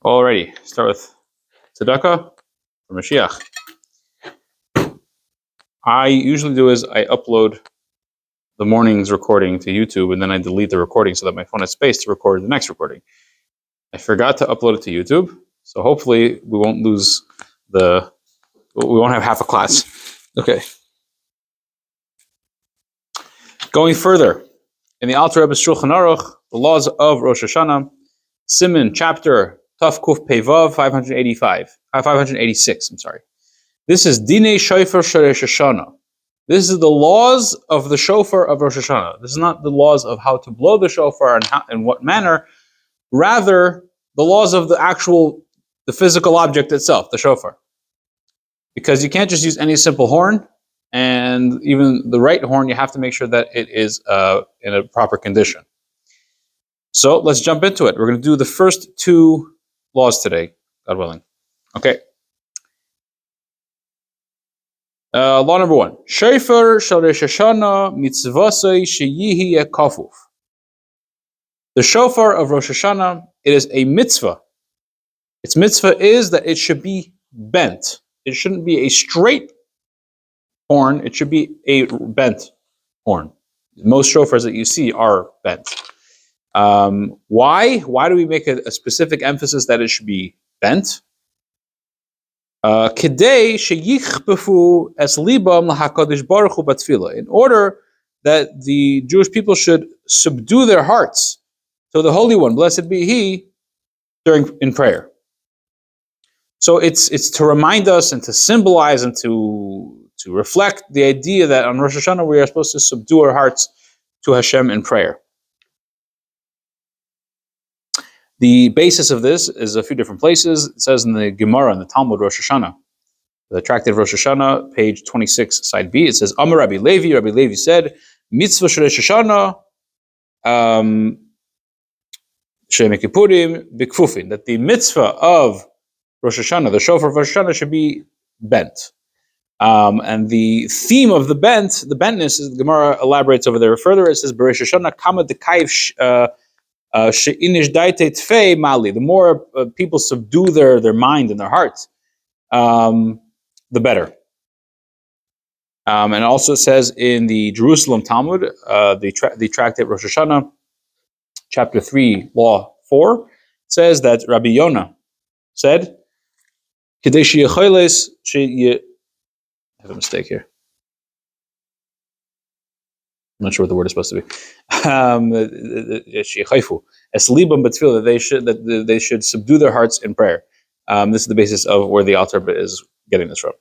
Alrighty, start with tzedakah for Mashiach. I usually do is I upload the morning's recording to YouTube, and then I delete the recording so that my phone has space to record the next recording. I forgot to upload it to YouTube, so hopefully we won't have half a class. Okay. Going further, in the Alter Rebbe's Shulchan Aruch, the laws of Rosh Hashanah, Siman chapter Taf Kuf Pevav 586. I'm sorry. This is Dinei Shofar Shel Rosh Hashanah. This is the laws of the shofar of Rosh Hashanah. This is not the laws of how to blow the shofar and how, in what manner. Rather, the laws of the physical object itself, the shofar. Because you can't just use any simple horn, and even the right horn, you have to make sure that it is in a proper condition. So let's jump into it. We're going to do the first two laws today, God willing. Okay. Law number 1. Shofar shel Rosh Hashanah mitzvasei sheyihi kafuf. The shofar of Rosh Hashanah, it is a mitzvah. Its mitzvah is that it should be bent. It shouldn't be a straight horn. It should be a bent horn. Most shofars that you see are bent. Why? Why do we make a specific emphasis that it should be bent? In order that the Jewish people should subdue their hearts to the Holy One, blessed be He, in prayer. So it's to remind us and to symbolize and to reflect the idea that on Rosh Hashanah we are supposed to subdue our hearts to Hashem in prayer. The basis of this is a few different places. It says in the Gemara, in the Talmud, Rosh Hashanah, the tractate Rosh Hashanah, page 26, side B, it says, Amar Rabbi Levi, Rabbi Levi said, Mitzvah shel Rosh Hashanah, Shem Kippurim, Bikfufin, that the mitzvah of Rosh Hashanah, the shofar of Rosh Hashanah, should be bent. And the theme of the bentness, the Gemara elaborates over there further. It says, Rosh Hashanah kama dekayv the more people subdue their mind and their hearts, the better. And also it says in the Jerusalem Talmud, the tractate Rosh Hashanah, chapter 3, law 4, says that Rabbi Yonah said, I have a mistake here. I'm not sure what the word is supposed to be. That they should subdue their hearts in prayer. This is the basis of where the Alter is getting this from.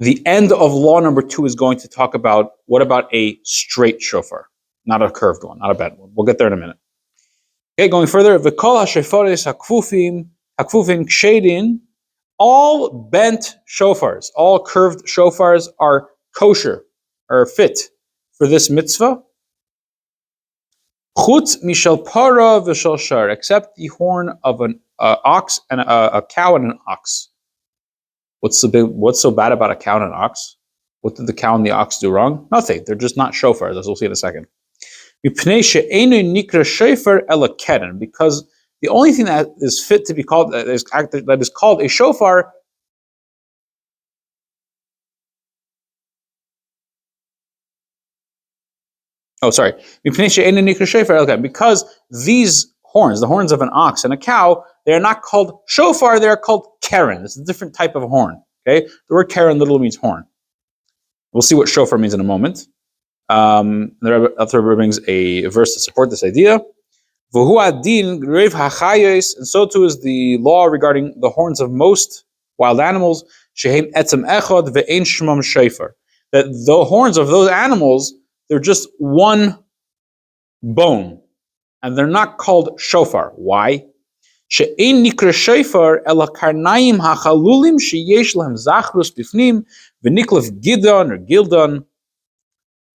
The end of law number 2 is going to talk about what about a straight shofar, not a curved one, not a bent one. We'll get there in a minute. Okay, going further. V'kol hashofaris hakfufim kshedin. All bent shofars, all curved shofars are kosher, are fit for this mitzvah. Chutz mishal para v'shal shar, except the horn of an ox and a cow and an ox. What's so bad about a cow and an ox? What did the cow and the ox do wrong? Nothing. They're just not shofars, as we'll see in a second. Because the only thing that is fit to be called that is called a shofar because these horns, the horns of an ox and a cow, they are not called shofar, they are called keren. It's a different type of horn. Okay? The word keren literally means horn. We'll see what shofar means in a moment. The Rebbe brings a verse to support this idea. And so too is the law regarding the horns of most wild animals, that the horns of those animals, they're just one bone, and they're not called shofar. Why?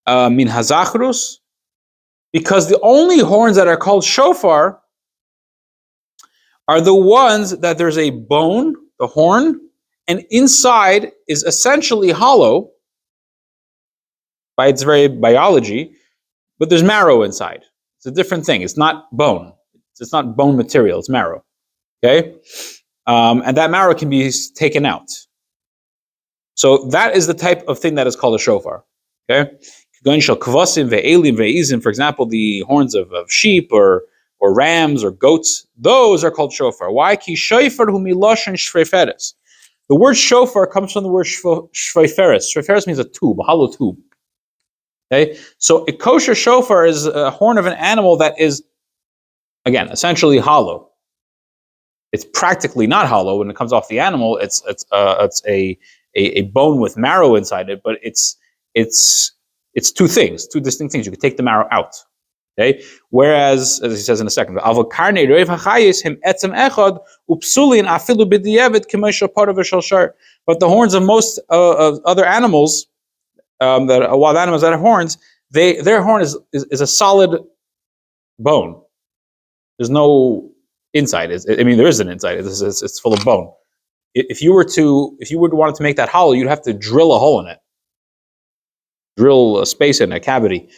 Min hazachrus, because the only horns that are called shofar are the ones that there's a bone, the horn, and inside is essentially hollow by its very biology, but there's marrow inside. It's a different thing. It's not bone. It's not bone material, it's marrow. Okay? And that marrow can be taken out. So that is the type of thing that is called a shofar. Okay? For example, the horns of sheep or rams or goats, those are called shofar. Why? The word shofar comes from the word shveiferes. Shveiferes means a tube, a hollow tube. Okay? So a kosher shofar is a horn of an animal that is, again, essentially hollow. It's practically not hollow when it comes off the animal. It's a bone with marrow inside it, but it's two distinct things. You can take the marrow out. Okay. Whereas, as he says in a second, but the horns of most of other animals, wild animals that have horns, their horn is a solid bone. There's no inside. There is an inside. It's full of bone. If you would want to make that hollow, you'd have to drill a hole in it, drill a space in a cavity,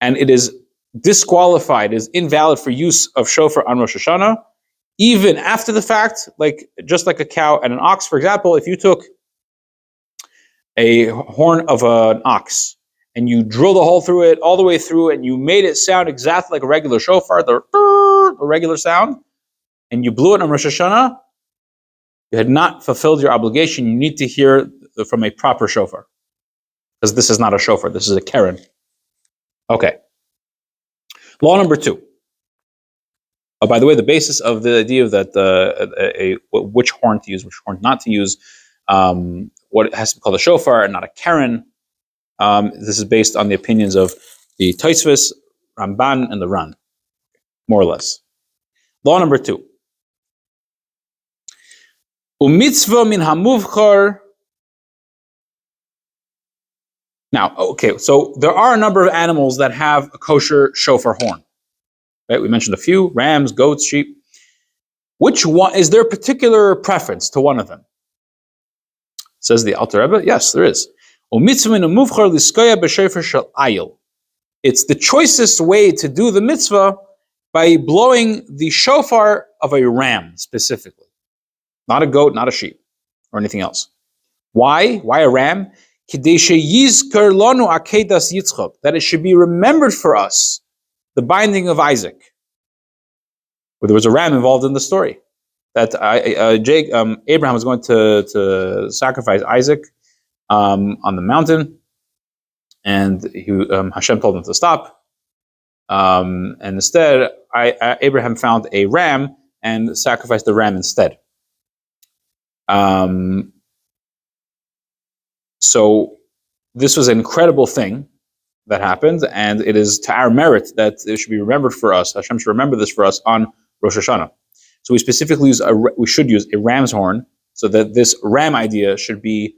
and it is disqualified, is invalid for use of shofar on Rosh Hashanah, even after the fact. Just like a cow and an ox, for example, if you took a horn of an ox and you drilled a hole through it all the way through, and you made it sound exactly like a regular shofar, the regular sound, and you blew it on Rosh Hashanah, you had not fulfilled your obligation. You need to hear from a proper shofar, because this is not a shofar, this is a keren. Okay. Law number 2. Oh, by the way, the basis of the idea of that which horn to use, which horn not to use, what it has to be called a shofar and not a keren. This is based on the opinions of the Tosfos, Ramban, and the Ran, more or less. Law number 2. Umitzvah min hamuvchar. Now, okay, so there are a number of animals that have a kosher shofar horn. Right? We mentioned a few: rams, goats, sheep. Which one is there a particular preference to one of them? Says the Alter Rebbe, yes, there is. It's the choicest way to do the mitzvah by blowing the shofar of a ram specifically. Not a goat, not a sheep, or anything else. Why? Why a ram? That it should be remembered for us, the binding of Isaac. Where there was a ram involved in the story. That Abraham was going to sacrifice Isaac on the mountain, and Hashem told him to stop. And instead, Abraham found a ram and sacrificed the ram instead. So this was an incredible thing that happened, and it is to our merit that it should be remembered for us. Hashem should remember this for us on Rosh Hashanah. So we specifically should use a ram's horn, so that this ram idea should be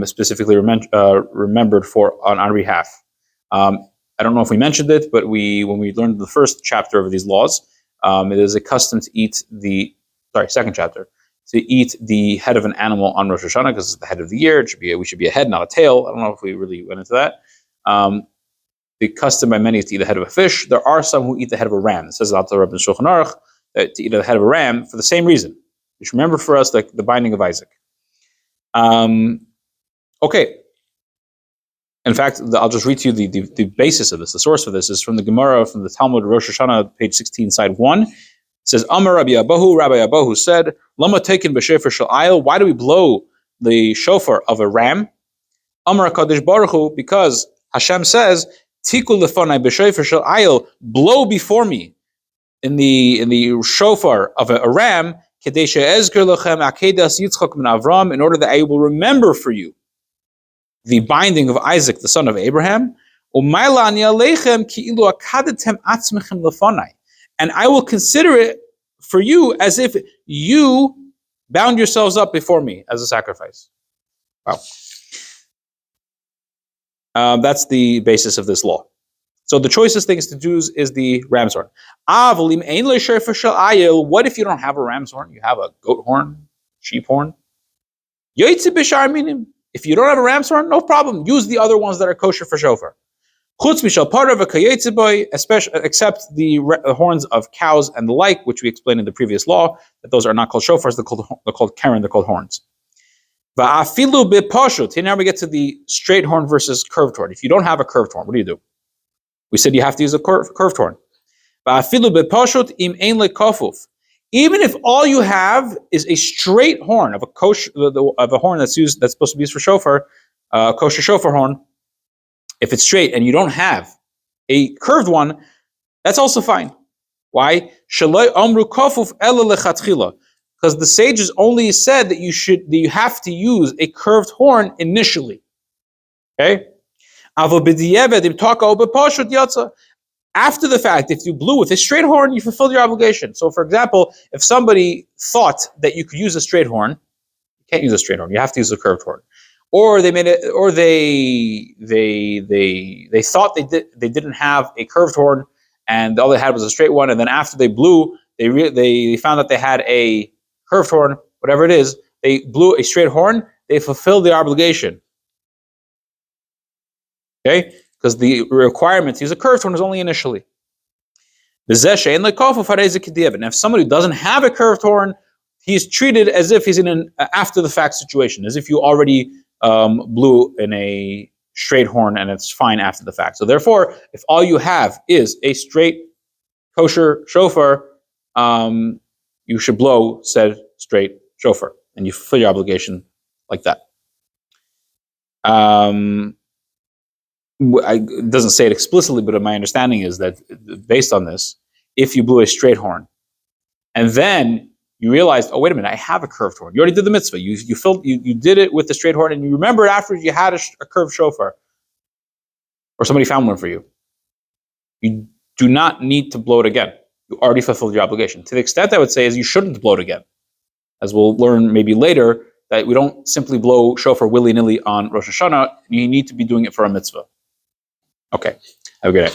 specifically remembered on our behalf. I don't know if we mentioned it, but when we learned the first chapter of these laws, it is a custom to eat second chapter, to eat the head of an animal on Rosh Hashanah, because it's the head of the year. We should be a head, not a tail. I don't know if we really went into that. The custom by many is to eat the head of a fish. There are some who eat the head of a ram. It says out the Rabbi Shulchan Aruch to eat the head of a ram for the same reason. You should remember for us the binding of Isaac. Okay. In fact, I'll just read to you the basis of this. The source for this is from the Gemara, from the Talmud Rosh Hashanah, page 16, side 1. It says, Amar Rabbi Abahu said, Lama taken b'shofar shel ayil. Why do we blow the shofar of a ram? Amar HaKadosh Baruch Hu, because Hashem says, Tiku lefonai b'shofar shel ayil, blow before me in the shofar of a ram, kedei she'ezker lochem akedas Yitzchak ben Avram, in order that I will remember for you the binding of Isaac, the son of Abraham. And I will consider it for you as if you bound yourselves up before me as a sacrifice. Wow. That's the basis of this law. So the choicest things to do is the ram's horn. What if you don't have a ram's horn? You have a goat horn, sheep horn? If you don't have a ram's horn, no problem. Use the other ones that are kosher for shofar. Chutz mishal parah v'kayetze boy, except the horns of cows and the like, which we explained in the previous law, that those are not called shofars, they're called keren, they're called horns. Va'afilu b'pashut. Here now we get to the straight horn versus curved horn. If you don't have a curved horn, what do? We said you have to use a curved horn. Va'afilu b'pashut im ein lekofuf. Even if all you have is a straight horn of a kosher, of a horn that's supposed to be used for shofar, kosher shofar horn. If it's straight and you don't have a curved one, that's also fine. Why? Shaloi amru kofuf ela lechatchila. Because the sages only said that you have to use a curved horn initially. Okay? After the fact, if you blew with a straight horn, you fulfilled your obligation. So, for example, if somebody thought that you could use a straight horn, you can't use a straight horn. You have to use a curved horn. Or they made it, or they thought they didn't have a curved horn, and all they had was a straight one. And then after they blew, they found that they had a curved horn, whatever it is. They blew a straight horn. They fulfilled the obligation. Okay, because the requirement to use a curved horn is only initially. And if somebody doesn't have a curved horn, he's treated as if he's in an after the fact situation, as if you already blew in a straight horn and it's fine after the fact. So therefore, if all you have is a straight kosher shofar, you should blow said straight shofar, and you fulfill your obligation like that. It doesn't say it explicitly, but my understanding is that based on this, if you blew a straight horn, and then you realized, oh, wait a minute, I have a curved horn. You already did the mitzvah. You did it with the straight horn, and you remember after you had a curved shofar, or somebody found one for you. You do not need to blow it again. You already fulfilled your obligation. To the extent I would say is you shouldn't blow it again. As we'll learn maybe later, that we don't simply blow shofar willy-nilly on Rosh Hashanah. You need to be doing it for a mitzvah. Okay, have a good day.